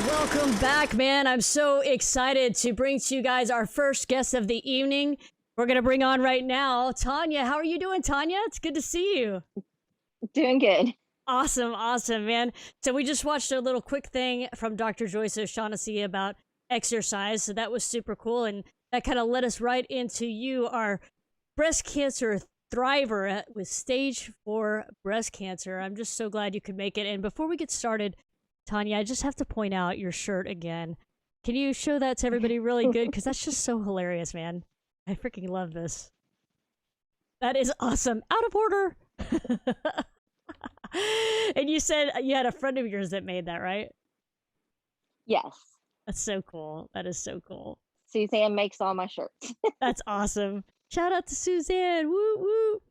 Welcome back, man. I'm so excited to bring to you guys our first guest of the evening. We're going to bring on right now Tawnya. How are you doing, Tawnya? It's good to see you. Doing good. Awesome, awesome, man. So we just watched a little quick thing from Dr. Joyce O'Shaughnessy about exercise. So that was super cool. And that kind of led us right into you, our breast cancer thriver with stage 4 breast cancer. I'm just so glad you could make it. And before we get started, Tawnya, I just have to point out your shirt again. Can you show that to everybody really good? Because that's just so hilarious, man. I freaking love this. That is awesome. Out of order. And you said you had a friend of yours that made that, right? Yes. That's so cool. That is so cool. Suzanne makes all my shirts. That's awesome. Shout out to Suzanne. Woo woo.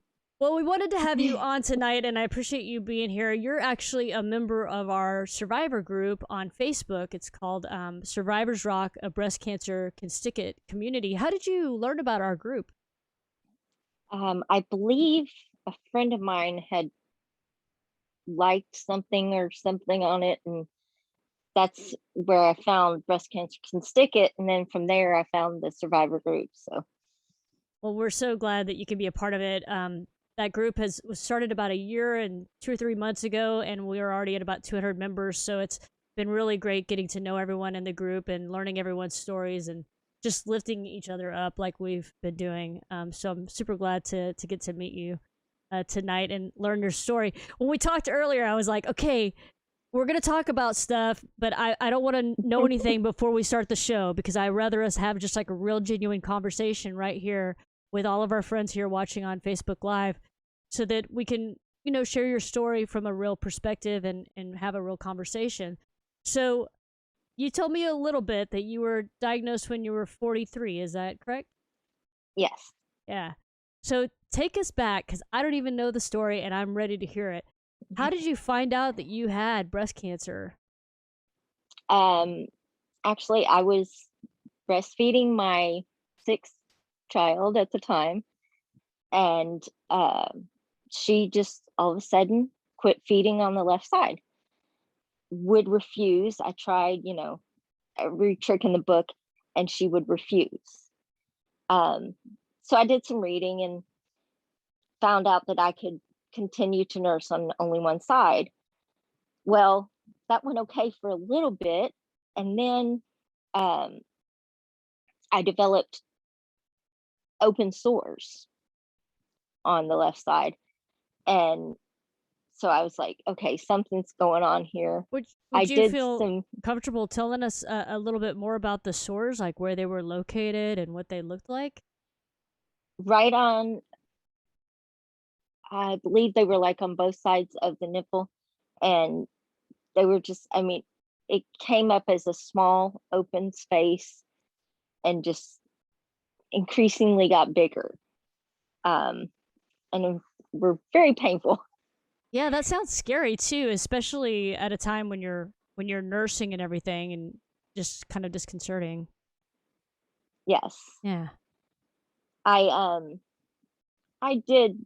Well, we wanted to have you on tonight, and I appreciate you being here. You're actually a member of our survivor group on Facebook. It's called Survivors Rock, a breast cancer can stick it community. How did you learn about our group? I believe a friend of mine had liked something or something on it, and that's where I found Breast Cancer Can Stick It. And then from there, I found the survivor group. So, well, we're so glad that you can be a part of it. That group was started about a year and 2 or 3 months ago, and we are already at about 200 members. So it's been really great getting to know everyone in the group and learning everyone's stories and just lifting each other up like we've been doing. So I'm super glad to get to meet you tonight and learn your story. When we talked earlier, I was like, okay, we're going to talk about stuff, but I don't want to know anything before we start the show because I'd rather us have just like a real genuine conversation right here with all of our friends here watching on Facebook Live so that we can, share your story from a real perspective and have a real conversation. So you told me a little bit that you were diagnosed when you were 43. Is that correct? yes. Yeah. So take us back because I don't even know the story and I'm ready to hear it. How did you find out that you had breast cancer? Um, Actually, I was breastfeeding my sixth child at the time, and she just all of a sudden quit feeding on the left side. Would refuse. I tried, every trick in the book, and she would refuse. Um, so I did some reading and found out that I could continue to nurse on only one side. Well, that went okay for a little bit. And then um, I developed open sores on the left side. And so I was like, okay, something's going on here. Would I Would you did feel some comfortable telling us a little bit more about the sores, like where they were located and what they looked like? right on, I believe they were like on both sides of the nipple. And they were just, I mean, it came up as a small open space and just increasingly got bigger. Um, and were very painful. Yeah, that sounds scary too, especially at a time when you're nursing and everything, and just kind of disconcerting. Yes. Yeah. I I did,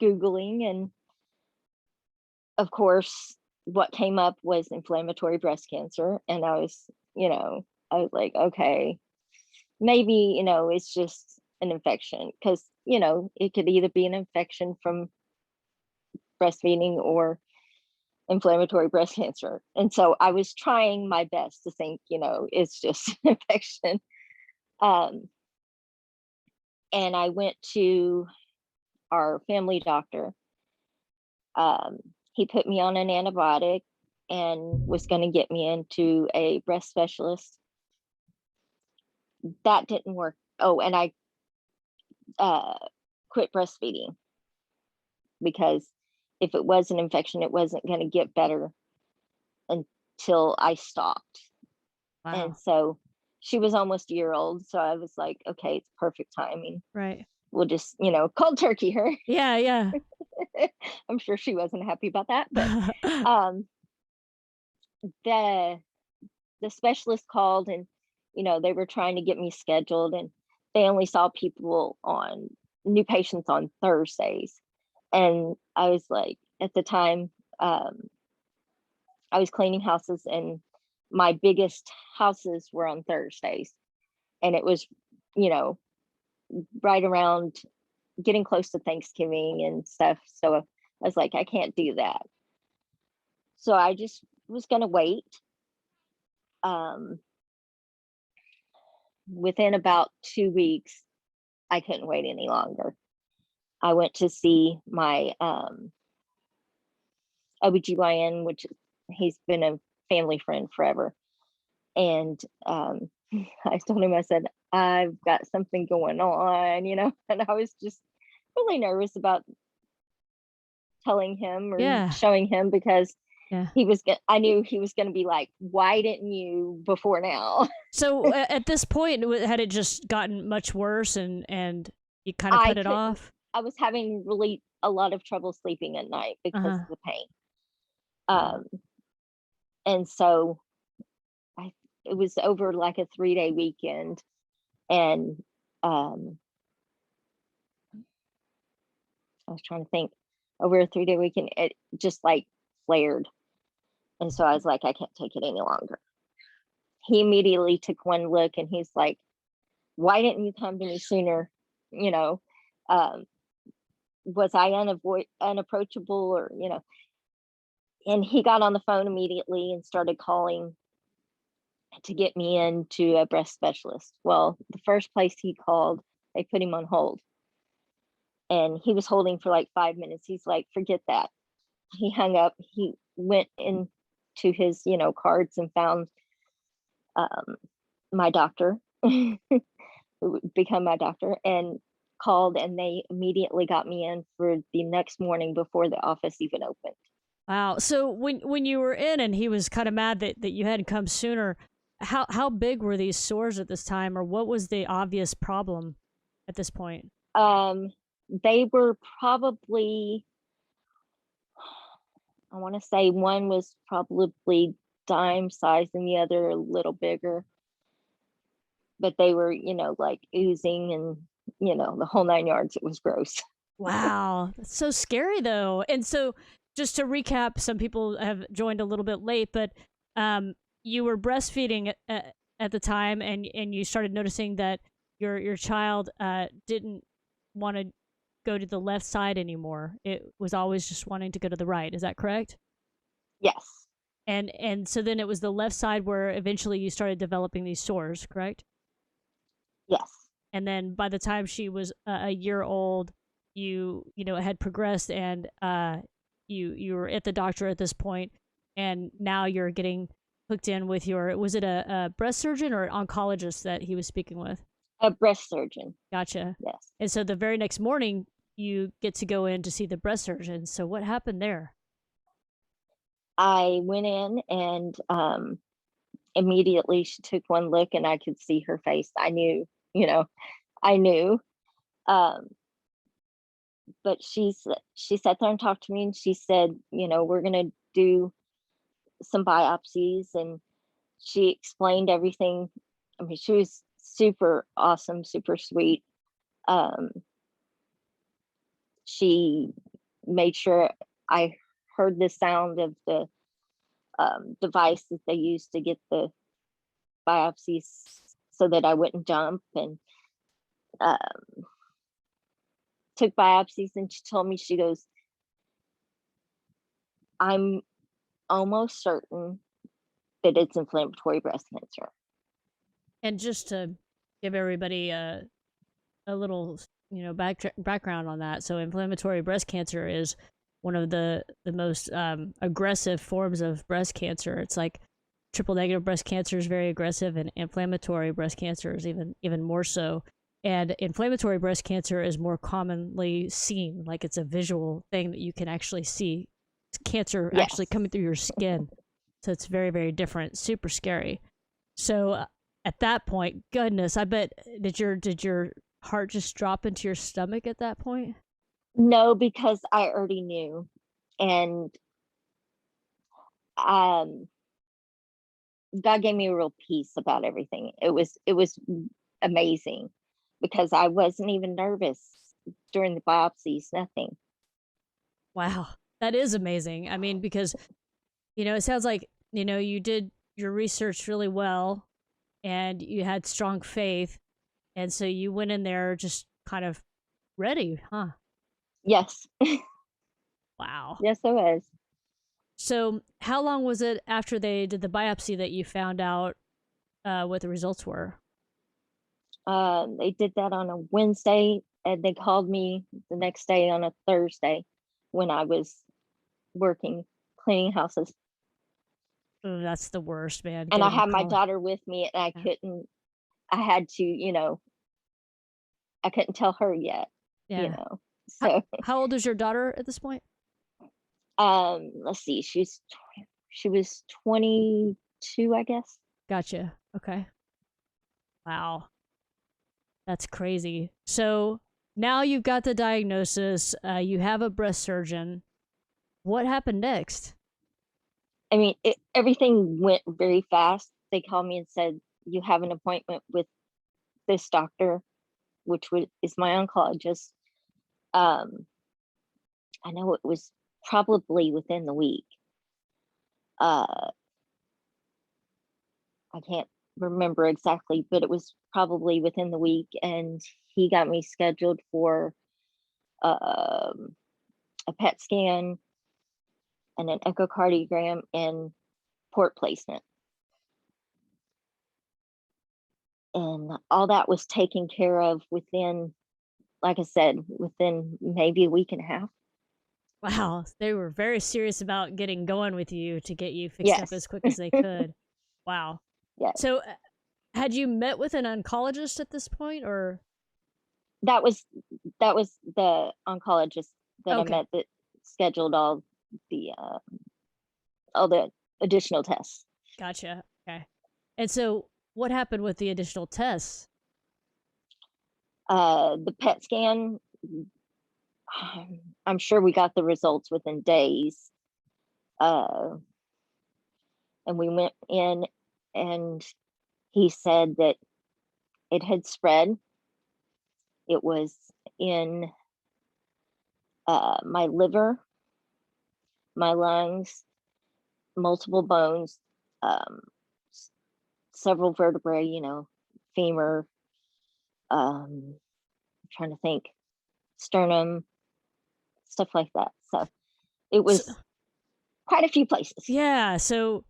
Googling, and of course what came up was inflammatory breast cancer. And I was like, okay, maybe, it's just an infection, because, it could either be an infection from breastfeeding or inflammatory breast cancer. And so I was trying my best to think, it's just an infection. Um, and I went to our family doctor. Um, he put me on an antibiotic and was going to get me into a breast specialist. That didn't work. Oh, and I quit breastfeeding because if it was an infection, it wasn't going to get better until I stopped. And Wow. so she was almost a year old. So I was like, okay, it's perfect timing. Right. We'll just, cold turkey her. Yeah, yeah. I'm sure she wasn't happy about that. But um, the specialist called, and, they were trying to get me scheduled, and they only saw people on new patients on Thursdays. And I was like, at the time, I was cleaning houses, and my biggest houses were on Thursdays, and it was, you know, right around getting close to Thanksgiving and stuff. So I was like, I can't do that. So I just was going to wait. Um, Within about 2 weeks, I couldn't wait any longer. I went to see my OBGYN, which he's been a family friend forever. And I told him, I said, I've got something going on, and I was just really nervous about telling him or Yeah. showing him because Yeah. I knew he was going to be like, why didn't you before now? So at this point, had it just gotten much worse, and you kind of I put it couldn't, off? I was having really a lot of trouble sleeping at night Uh because huh. of the pain. Um, and so I, it was over like a 3-day weekend, and um, I was trying to think, over a 3-day weekend, it just like flared. And so I was like, I can't take it any longer. He immediately took one look and he's like, why didn't you come to me sooner? You know, um, was I unapproachable, or, and he got on the phone immediately and started calling to get me into a breast specialist. Well, the first place he called, they put him on hold, and he was holding for like 5 minutes. He's like, forget that. He hung up. He went into his, cards and found um, my doctor, who would become my doctor, and called, and they immediately got me in for the next morning before the office even opened. Wow. So when you were in and he was kind of mad that you hadn't come sooner, how big were these sores at this time, or what was the obvious problem at this point? They were probably, I want to say one was probably dime size and the other a little bigger, but they were, like oozing and, the whole 9 yards. It was gross. Wow, that's so scary though. And so, just to recap, some people have joined a little bit late, but you were breastfeeding at the time, and you started noticing that your child didn't want to go to the left side anymore. It was always just wanting to go to the right. Is that correct? Yes. And so then it was the left side where eventually you started developing these sores, correct? Yes. And then by the time she was a year old, you know it had progressed, and you were at the doctor at this point, and now you're getting hooked in with your, was it a breast surgeon or an oncologist that he was speaking with? A breast surgeon. Gotcha. Yes. And so the very next morning you get to go in to see the breast surgeon. So what happened there? I went in, and immediately she took one look and I could see her face. I knew, I knew. Um, but she sat there and talked to me, and she said, we're gonna do some biopsies, and she explained everything. I mean, she was super awesome, super sweet. Um, she made sure I heard the sound of the device that they used to get the biopsies so that I wouldn't jump, and uh, took biopsies. And she told me, she goes, I'm almost certain that it's inflammatory breast cancer. And just to give everybody a little, background on that. So inflammatory breast cancer is one of the most aggressive forms of breast cancer. It's like triple negative breast cancer is very aggressive, and inflammatory breast cancer is even more so. And inflammatory breast cancer is more commonly seen, like it's a visual thing that you can actually see. It's cancer actually Yes. coming through your skin. So it's very, very different, super scary. So at that point, goodness, I bet, did your heart just drop into your stomach at that point? No, because I already knew. And um God gave me a real peace about everything. It was amazing, because I wasn't even nervous during the biopsies, nothing. Wow, that is amazing. I mean, because it sounds like you did. your research really well and you had strong faith, and so you went in there just kind of ready, huh? Yes. Wow. Yes, I was. So, how long was it after they did the biopsy that you found out what the results were? They did that on a Wednesday, and they called me the next day on a Thursday when I was working cleaning houses. Oh, that's the worst, man. And I Getting a had my call. daughter with me, and Yeah. I had to, I couldn't tell her yet, you Yeah. know. How, So, how old is your daughter at this point? let's see, she was 22, I guess. Gotcha. Okay. Wow. That's crazy. So now you've got the diagnosis. You have a breast surgeon. What happened next? I mean, everything went very fast. They called me and said, "You have an appointment with this doctor," which is my oncologist. Um, I know it was probably within the week. Uh, I can't remember exactly, but it was probably within the week, and he got me scheduled for um, a PET scan and an echocardiogram and port placement. And all that was taken care of within, like I said, within maybe a week and a half. Wow, they were very serious about getting going with you to get you fixed up Yes. as quick as they could. Wow. Yes. So, had you met with an oncologist at this point, or That was the oncologist that I okay, met that scheduled the uh, all the additional tests. gotcha. Okay. And so, what happened with the additional tests? The PET scan, I'm sure we got the results within days. Uh, and we went in, and he said that it had spread. It was in my liver, my lungs, multiple bones, um, several vertebrae, femur, I'm trying to think, sternum, stuff like that. So it So, was quite a few places. yeah. So,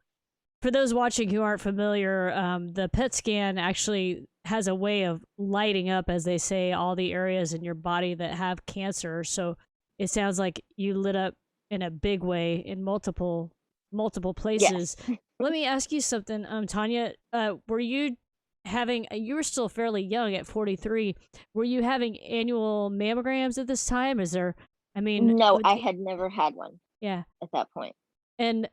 for those watching who aren't familiar, the PET scan actually has a way of lighting up, as they say, all the areas in your body that have cancer. So it sounds like you lit up in a big way in multiple places. Yes. Let me ask you something, Tanya. Were you having? You were still fairly young at 43. Were you having annual mammograms at this time? Is there? I mean, No, with I the, had never had one yeah. at that point. And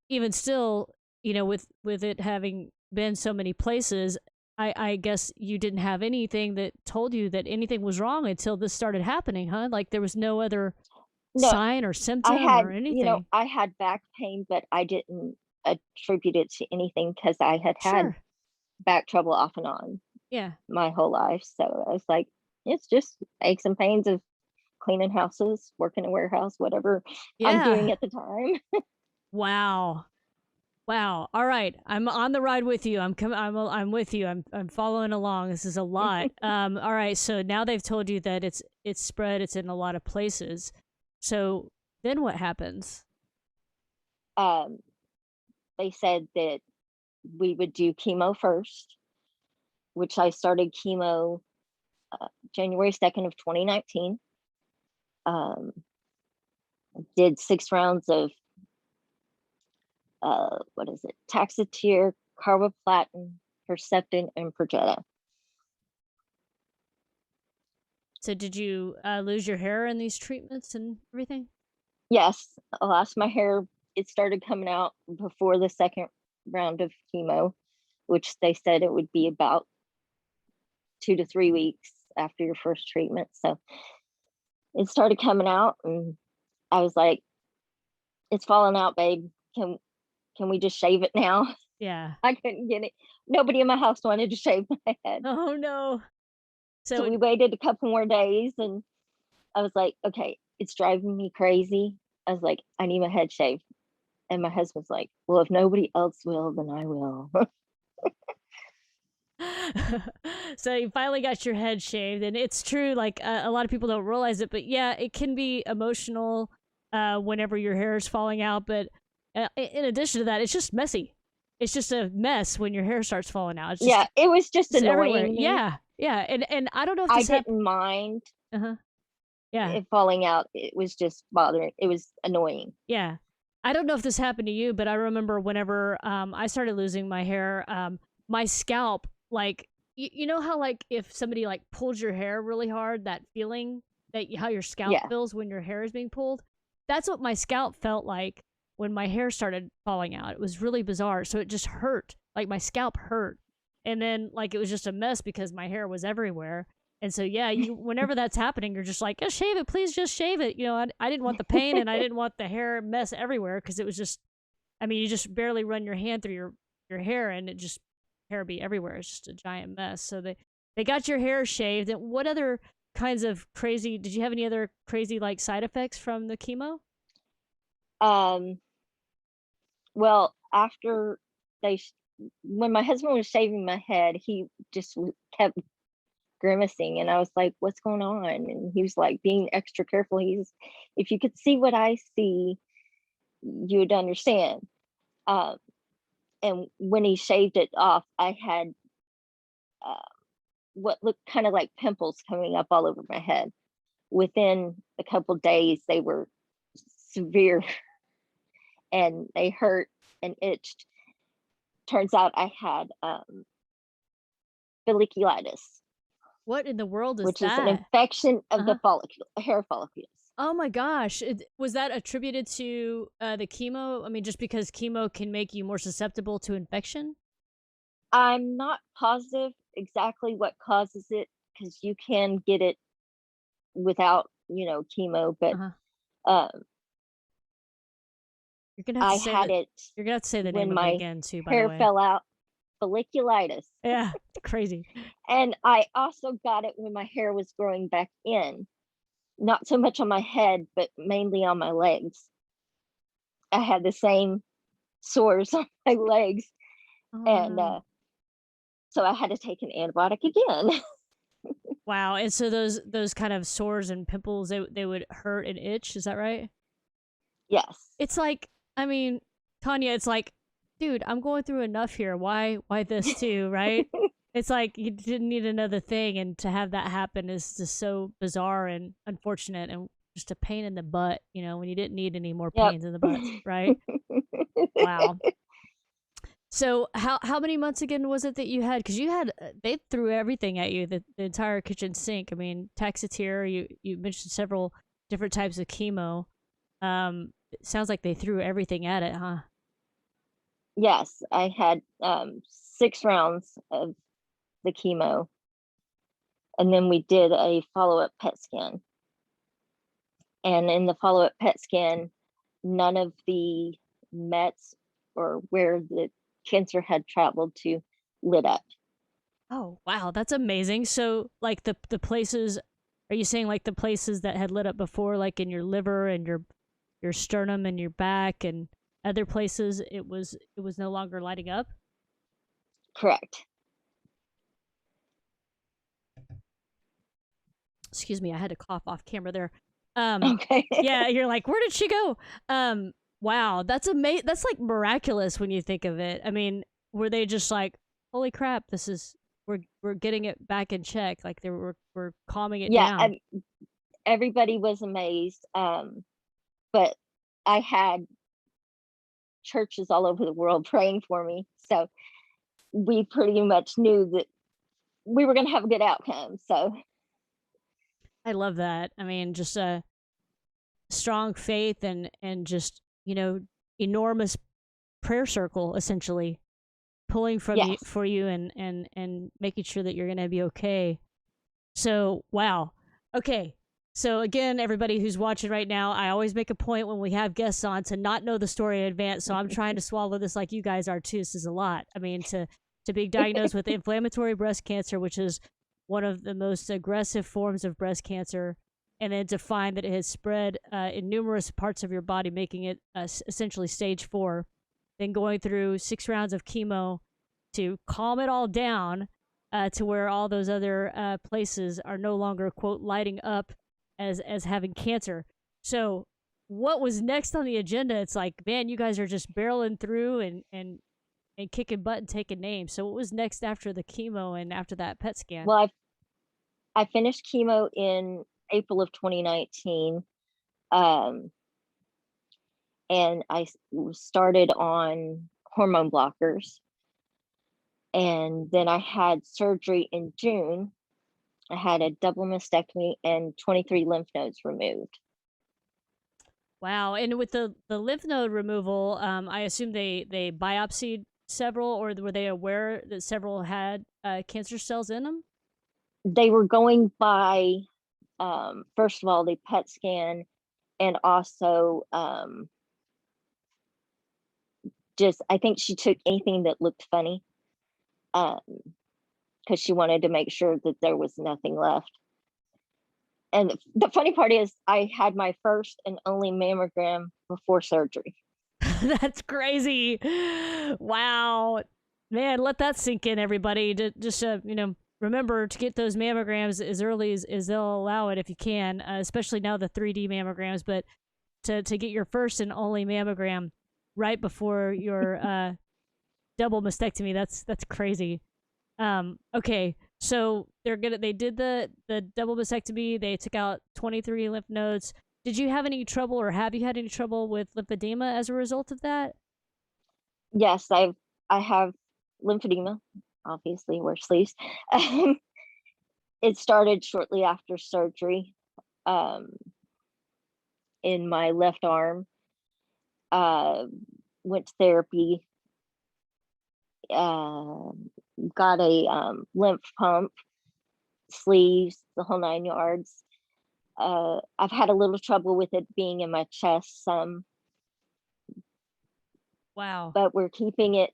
even still, with it having been so many places, I guess you didn't have anything that told you that anything was wrong until this started happening, huh? Like there was no other No, sign or symptom or anything. I had back pain, but I didn't attribute it to anything because I had Sure. back trouble off and on Yeah. my whole life. So I was like, it's just aches and pains of cleaning houses, working a warehouse, whatever I'm doing Yeah. at the time. Wow. Wow. All right. I'm on the ride with you. I'm with you. I'm following along. This is a lot. All right. So now they've told you that it's spread, it's in a lot of places. So then what happens? um, they said that we would do chemo first, which I started chemo January 2nd of 2019. Um, did 6 rounds of what is it? Taxotere, carboplatin, Herceptin, and Perjeta. So did you lose your hair in these treatments and everything? Yes, I lost my hair. It started coming out before the second round of chemo, which they said it would be about 2 to 3 weeks after your first treatment. So it started coming out, and I was like, "It's falling out, babe. Can we just shave it now?" Yeah. I couldn't get it. Nobody in my house wanted to shave my head. Oh no. So So we waited a couple more days, and I was like, okay, it's driving me crazy. I was like, I need my head shaved. And my husband's like, well, if nobody else will, then I will. So you finally got your head shaved, and it's true. Like a lot of people don't realize it, but yeah, it can be emotional whenever your hair is falling out. But in addition to that, it's just messy. It's just a mess when your hair starts falling out. It's just Yeah, it was just it's everywhere. annoying me. Yeah, yeah, and I don't know if I this happened. didn't mind Uh-huh. Yeah, it falling out. It was just bothering. It was annoying. yeah. I don't know if this happened to you, but I remember whenever I started losing my hair, my scalp, like you know how like if somebody like pulls your hair really hard, that feeling that how your scalp Yeah. feels when your hair is being pulled, that's what my scalp felt like when my hair started falling out. It was really bizarre. So it just hurt. Like my scalp hurt. And then like it was just a mess because my hair was everywhere. And so yeah, you whenever that's happening, you're just like, just shave it, please, just shave it. You know, I didn't want the pain and I didn't want the hair mess everywhere because it was just, I mean, you just barely run your hand through your hair and it just hair be everywhere. It's just a giant mess. So they got your hair shaved. And what other kinds of crazy? Did you have any other crazy like side effects from the chemo? Um, well, after they, when my husband was shaving my head, he just kept grimacing, and I was like, "What's going on?" And he was like being extra careful. He's, if you could see what I see, you would understand. Um, and when he shaved it off, I had uh, what looked kind of like pimples coming up all over my head. Within a couple days, they were severe and they hurt and itched. Turns out I had folliculitis, What in the world is which is an that? infection of Uh-huh. the hair follicles. Oh my gosh. Was that attributed to the chemo? I mean, just because chemo can make you more susceptible to infection? I'm not positive exactly what causes it because you can get it without, chemo, but Uh-huh. um, You're gonna have to I say had that. it You're gonna have to say the name when of it my again too, by the hair way. fell out, folliculitis. Yeah, it's crazy. And I also got it when my hair was growing back in, not so much on my head, but mainly on my legs. I had the same sores on my legs, Oh and no. so I had to take an antibiotic again. Wow. And so those kind of sores and pimples, they would hurt and itch. Is that right? Yes. It's like, I mean, Tanya, it's like, dude, I'm going through enough here. Why this too, right? It's like you didn't need another thing, and to have that happen is just so bizarre and unfortunate, and just a pain in the butt. You know, when you didn't need any more Yep. pains in the butts, right? Wow. So how many months again was it that you had? Because you had they threw everything at you, the entire kitchen sink. I mean, Taxotere. You mentioned several different types of chemo. It sounds like they threw everything at it, huh? Yes, I had 6 rounds of the chemo, and then we did a follow-up PET scan. And in the follow-up PET scan, none of the mets or where the cancer had traveled to lit up. Oh wow, that's amazing. So like the places, are you saying like the places that had lit up before, like in your liver and your sternum and your back and other places, it was no longer lighting up? Correct. Excuse me, I had to cough off camera there. Um, Okay. yeah, you're like, where did she go? Wow, that's amazing. That's like miraculous when you think of it. I mean, were they just like, holy crap, this is we're getting it back in check, like we're calming it Yeah, down. everybody was amazed. But I had churches all over the world praying for me. So we pretty much knew that we were going to have a good outcome. So, I love that. I mean, just a strong faith and just enormous prayer circle essentially pulling from you yes. for you and making sure that you're gonna be okay. So wow. Okay. So again, everybody who's watching right now, I always make a point when we have guests on to not know the story in advance. So I'm trying to swallow this like you guys are too. This is a lot. I mean, to be diagnosed with inflammatory breast cancer, which is one of the most aggressive forms of breast cancer, and then to find that it has spread in numerous parts of your body, making it essentially stage 4. Then going through 6 rounds of chemo to calm it all down to where all those other places are no longer, quote, lighting up as having cancer. So what was next on the agenda? It's like, man, you guys are just barreling through and kicking butt and taking names. So what was next after the chemo and after that PET scan? Well, I finished chemo in April of 2019. Um, and I started on hormone blockers. And then I had surgery in June. I had a double mastectomy and 23 lymph nodes removed. Wow. And with the lymph node removal, I assume they biopsied several, or were they aware that several had cancer cells in them? They were going by, first of all, the PET scan, and also just, I think she took anything that looked funny because she wanted to make sure that there was nothing left. And the funny part is, I had my first and only mammogram before surgery. That's crazy. Wow. Man, let that sink in, everybody. Just, remember to get those mammograms as early as they'll allow it if you can, especially now the 3D mammograms. But to get your first and only mammogram right before your double mastectomy, that's crazy. Okay, so they did the double mastectomy. They took out 23 lymph nodes. Did you have any trouble, or have you had any trouble with lymphedema as a result of that? Yes, I have lymphedema, obviously, wear sleeves. It started shortly after surgery um, in my left arm. Went to therapy, got a lymph pump, sleeves, the whole 9 yards. I've had a little trouble with it being in my chest some, Wow. but we're keeping it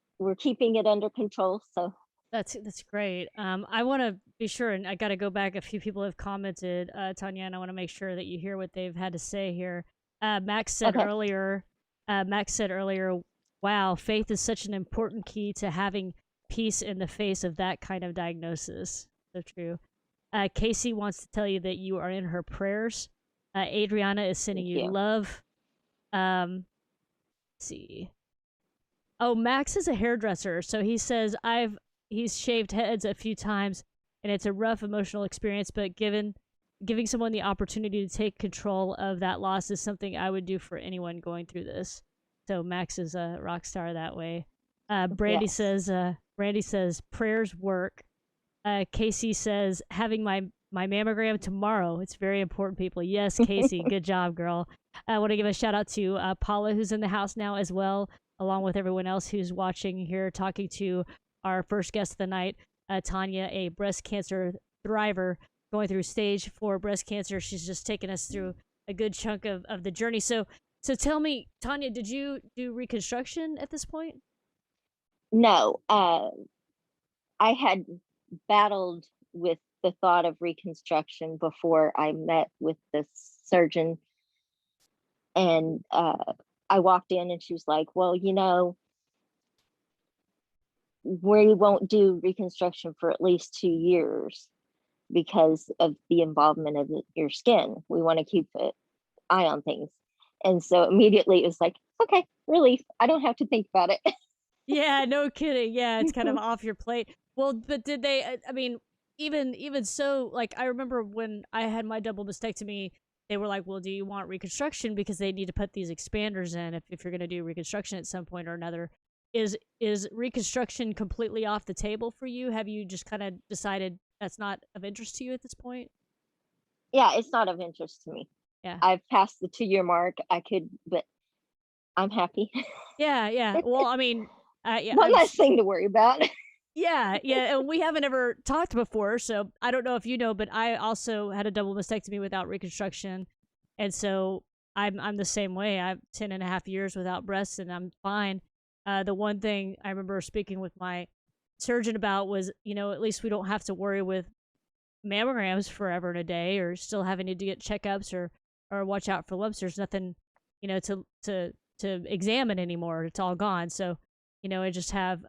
under control. So That's great. I want to be sure, and I got to go back. A few people have commented, Tanya, and I want to make sure that you hear what they've had to say here. Max said okay. earlier. Max said earlier, "Wow, faith is such an important key to having peace in the face of that kind of diagnosis." So true. Casey wants to tell you that you are in her prayers. Adriana is sending Thank you you. love. Let's see. Oh, Max is a hairdresser, so he says he's shaved heads a few times, and it's a rough emotional experience. But giving someone the opportunity to take control of that loss is something I would do for anyone going through this. So Max is a rock star that way. Yes. Brandy says prayers work. Casey says having my mammogram tomorrow. It's very important, people. Yes, Casey, good job, girl. I want to give a shout out to Paula, who's in the house now as well, along with everyone else who's watching here, talking to our first guest of the night, Tawnya, a breast cancer thriver going through stage 4 breast cancer. She's just taken us through a good chunk of the journey. So tell me, Tawnya, did you do reconstruction at this point? No, I had battled with the thought of reconstruction before I met with the surgeon. And I walked in and she was like, well, we won't do reconstruction for at least 2 years because of the involvement of your skin. We want to keep an eye on things. And so immediately it was like, okay, relief. I don't have to think about it. Yeah, no kidding. Yeah, it's kind of off your plate. Well, but did they? I mean, even so, like I remember when I had my double mastectomy, they were like, "Well, do you want reconstruction?" Because they need to put these expanders in if you're going to do reconstruction at some point or another. Is reconstruction completely off the table for you? Have you just kind of decided that's not of interest to you at this point? Yeah, it's not of interest to me. Yeah. I've passed the 2 year mark. But I'm happy. Yeah, yeah. Well, I mean, yeah, One less thing to worry about. yeah, yeah, and we haven't ever talked before, so I don't know if you know, but I also had a double mastectomy without reconstruction, and so I'm the same way. I have 10 and a half years without breasts, and I'm fine. The one thing I remember speaking with my surgeon about was, at least we don't have to worry with mammograms forever and a day, or still having to get checkups, or watch out for lumps. There's nothing, to examine anymore. It's all gone. So, I just have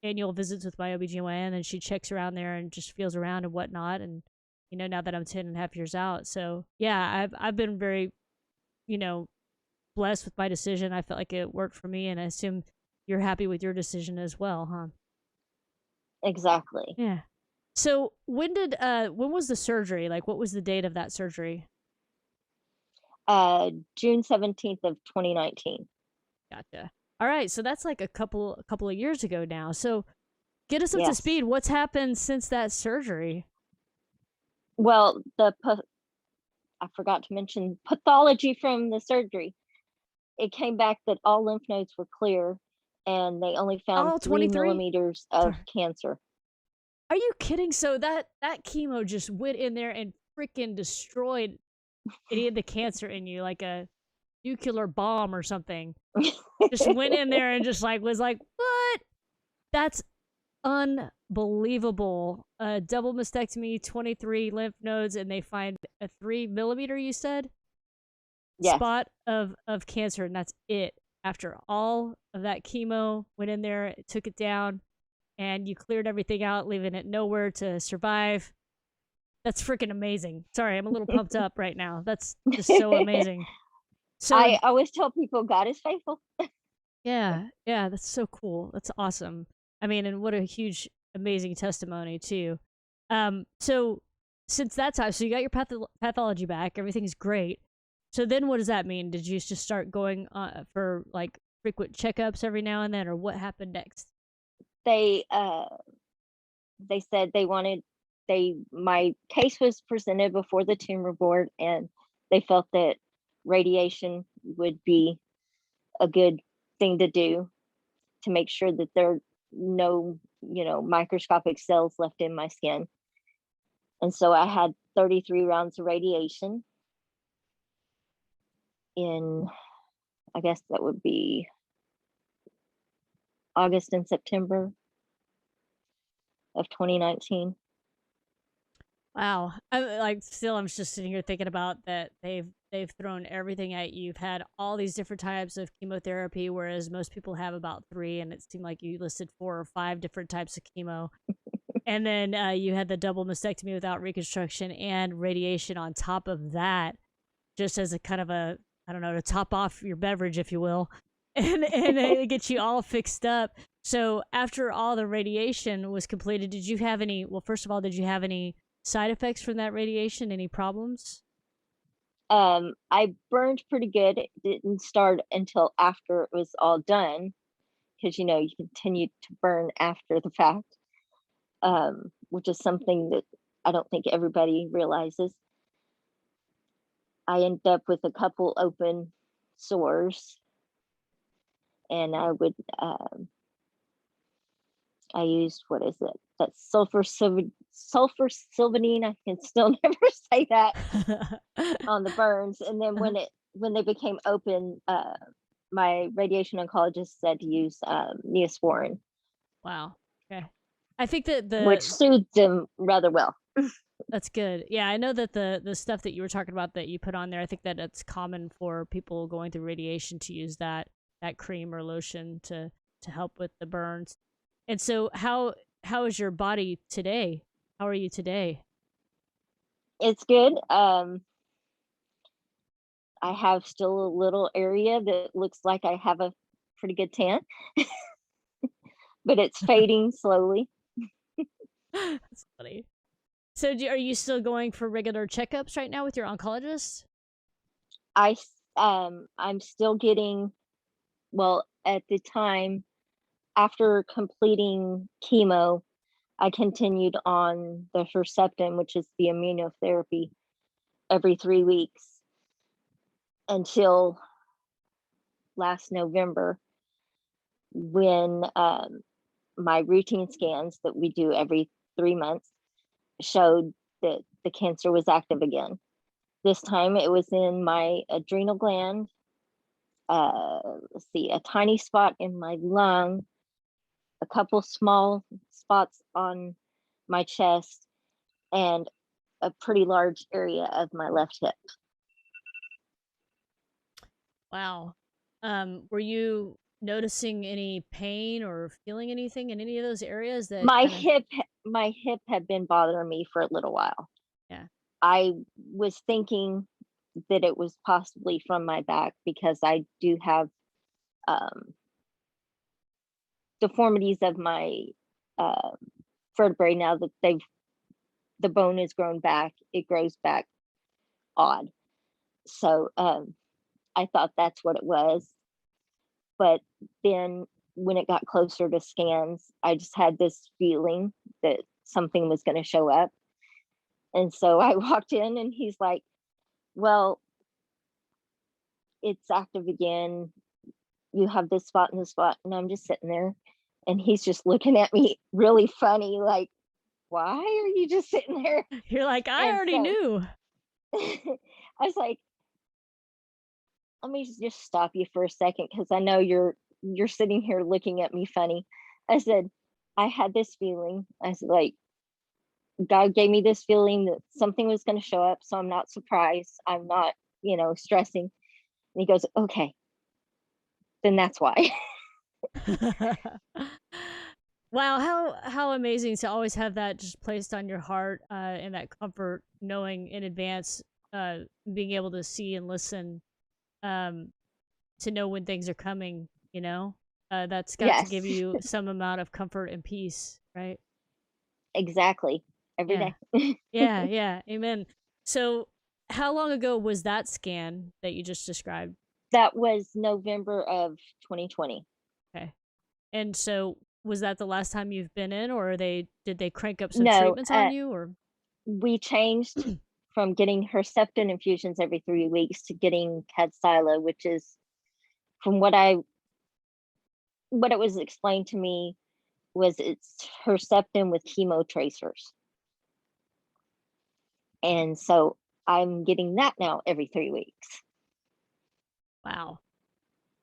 annual visits with my OBGYN, and she checks around there and just feels around and whatnot. And, now that I'm 10 and a half years out. So yeah, I've been very, you know, blessed with my decision. I felt like it worked for me, and I assume you're happy with your decision as well, huh? Exactly. Yeah. So when was the surgery? Like, what was the date of that surgery? June 17th of 2019. Gotcha. All right, so that's like a couple of years ago now. So get us up to Yes. speed. What's happened since that surgery? Well, I forgot to mention pathology from the surgery. It came back that all lymph nodes were clear and they only found Oh, 3 23. millimeters of Sorry. cancer. Are you kidding? So that chemo just went in there and freaking destroyed any of the cancer in you, like a nuclear bomb or something. Just went in there and just like was like, what? That's unbelievable. Double mastectomy, 23 lymph nodes, and they find a 3 millimeter, you said, Yes. spot of cancer, and that's it. After all of that chemo went in there, it took it down, and you cleared everything out, leaving it nowhere to survive. That's freaking amazing. Sorry, I'm a little pumped up right now. That's just so amazing. So I always tell people God is faithful. yeah, yeah, that's so cool. That's awesome. I mean, and what a huge, amazing testimony too. So since that time, so you got your pathology back, everything's great. So then, what does that mean? Did you just start going for like frequent checkups every now and then, or what happened next? They they said they wanted they my case was presented before the tumor board and they felt that radiation would be a good thing to do to make sure that there are no, microscopic cells left in my skin. And so I had 33 rounds of radiation in, I guess that would be August and September of 2019. Wow. I'm just sitting here thinking about that they've thrown everything at you. You've had all these different types of chemotherapy, whereas most people have about three, and it seemed like you listed four or five different types of chemo. And then you had the double mastectomy without reconstruction and radiation on top of that, just as a kind of a, I don't know, to top off your beverage, if you will, and it gets you all fixed up. So after all the radiation was completed, did you have any? Well, first of all, did you have any side effects from that radiation? Any problems? I burned pretty good. It didn't start until after it was all done because you continue to burn after the fact, which is something that I don't think everybody realizes. I ended up with a couple open sores, and I used, what is it? That sulfur sylvanine. I can still never say that on the burns. And then Uh-huh. when they became open, my radiation oncologist said to use Neosporin, Wow. Okay. I think that which the soothed them rather well. that's good. Yeah, I know that the stuff that you were talking about that you put on there, I think that it's common for people going through radiation to use that cream or lotion to help with the burns. And so how is your body today? How are you today? It's good. I have still a little area that looks like I have a pretty good tan, but it's fading slowly. That's funny. So are you still going for regular checkups right now with your oncologist? I'm still getting, well, at the time after completing chemo, I continued on the Herceptin, which is the immunotherapy, every 3 weeks until last November when my routine scans that we do every 3 months showed that the cancer was active again. This time it was in my adrenal gland, let's see, a tiny spot in my lung, a couple small spots on my chest, and a pretty large area of my left hip. Wow. Were you noticing any pain or feeling anything in any of those areas that My kind of, hip my hip had been bothering me for a little while. yeah. I was thinking that it was possibly from my back because I do have um, deformities of my uh, vertebrae now that the bone is grown back. It grows back odd. So I thought that's what it was. But then when it got closer to scans, I just had this feeling that something was going to show up. And so I walked in and he's like, well, it's active again. You have this spot and this spot. And I'm just sitting there and he's just looking at me really funny, like, why are you just sitting there? You're like, I And already so knew. I was like, let me just stop you for a second because I know you're sitting here looking at me funny. I said, I had this feeling. I said, like, God gave me this feeling that something was going to show up. So I'm not surprised. I'm not, stressing. And he goes, okay, then that's why. Wow, how amazing to always have that just placed on your heart, and that comfort knowing in advance, uh, being able to see and listen, um, to know when things are coming, you know? That's got to Yes, give you some amount of comfort and peace, right? exactly. Every Yeah. day. Yeah, yeah, amen. So, how long ago was that scan that you just described? That was November of 2020. Okay. And so, was that the last time you've been in, or did they crank up some No, treatments on you, or we changed from getting Herceptin infusions every 3 weeks to getting Kadcyla, which is from what it was explained to me was it's Herceptin with chemo tracers. And so I'm getting that now every 3 weeks. wow.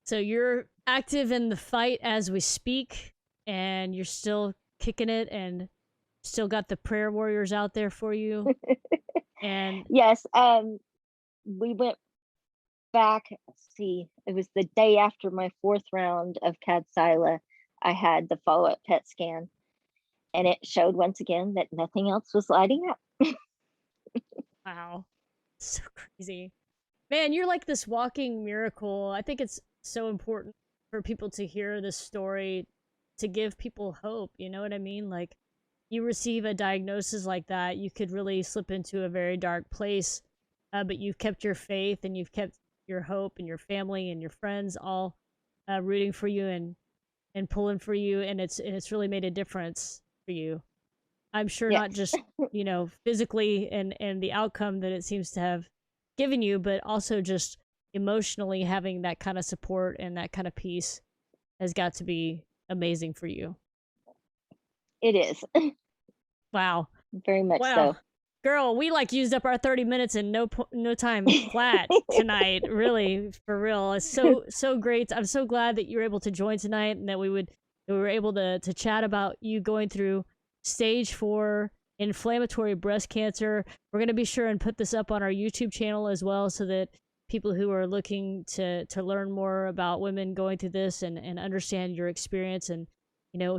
So you're active in the fight as we speak, and you're still kicking it, and still got the prayer warriors out there for you. And Yes, we went back, let's see, it was the day after my fourth round of Kadcyla. I had the follow-up PET scan, and it showed once again that nothing else was lighting up. wow, so crazy. Man, you're like this walking miracle. I think it's so important for people to hear this story, to give people hope. You know what I mean? Like, you receive a diagnosis like that, you could really slip into a very dark place. But you've kept your faith, and you've kept your hope, and your family and your friends all rooting for you, and pulling for you, and it's really made a difference for you. I'm sure not Yes, just, physically and the outcome that it seems to have given you, but also just emotionally having that kind of support and that kind of peace has got to be amazing for you. it is. Wow. Very much Wow. so. Girl, we like used up our 30 minutes in no time flat tonight. Really, for real. It's so great. I'm so glad that you were able to join tonight, and that we were able to chat about you going through stage 4 inflammatory breast cancer. We're going to be sure and put this up on our YouTube channel as well, so that people who are looking to learn more about women going through this, and understand your experience. And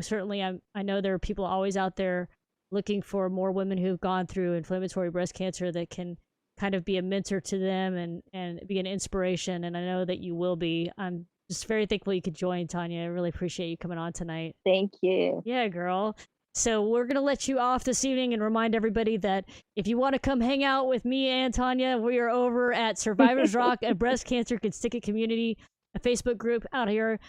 certainly I know there are people always out there looking for more women who've gone through inflammatory breast cancer that can kind of be a mentor to them, and be an inspiration. And I know that you will be. I'm just very thankful you could join, Tawnya. I really appreciate you coming on tonight. Thank you. Yeah, girl. So we're going to let you off this evening, and remind everybody that if you want to come hang out with me and Tawnya, we are over at Survivors Rock, a breast cancer can stick it community, a Facebook group out here,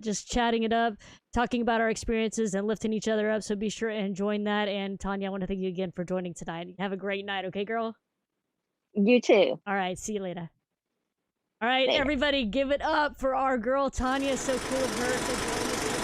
just chatting it up, talking about our experiences and lifting each other up. So be sure and join that. And Tawnya, I want to thank you again for joining tonight. Have a great night, okay, girl? You too. All right, see you later. All right, Later. everybody, give it up for our girl Tawnya. So cool of her to join us